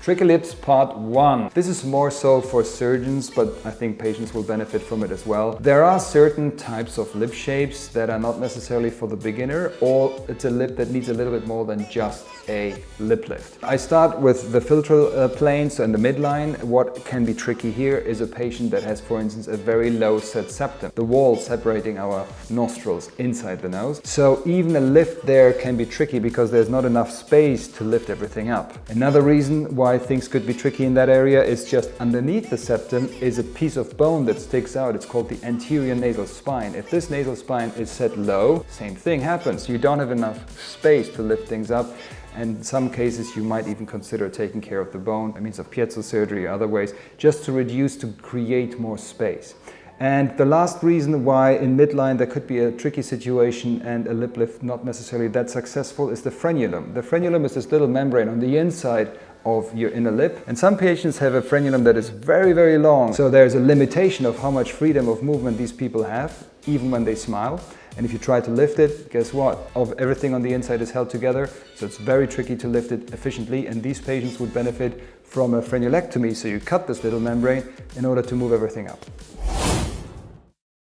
Tricky lips part 1. This is more so for surgeons, but I think patients will benefit from it as well. There are certain types of lip shapes that are not necessarily for the beginner, or it's a lip that needs a little bit more than just a lip lift. I start with the filtral plane, so in the midline. What can be tricky here is a patient that has, for instance, a very low set septum, the wall separating our nostrils inside the nose. So even a lift there can be tricky because there's not enough space to lift everything up. Another reason why things could be tricky in that area is just underneath the septum is a piece of bone that sticks out. It's called the anterior nasal spine. If this nasal spine is set low, same thing happens. You don't have enough space to lift things up. And in some cases, you might even consider taking care of the bone by means of piezo surgery or other ways, just to reduce, to create more space. And the last reason why in midline there could be a tricky situation and a lip lift not necessarily that successful is the frenulum. The frenulum is this little membrane on the inside of your inner lip. And some patients have a frenulum that is very, very long. So there's a limitation of how much freedom of movement these people have, even when they smile. And if you try to lift it, guess what? Everything on the inside is held together, so it's very tricky to lift it efficiently, and these patients would benefit from a frenulectomy, so you cut this little membrane in order to move everything up.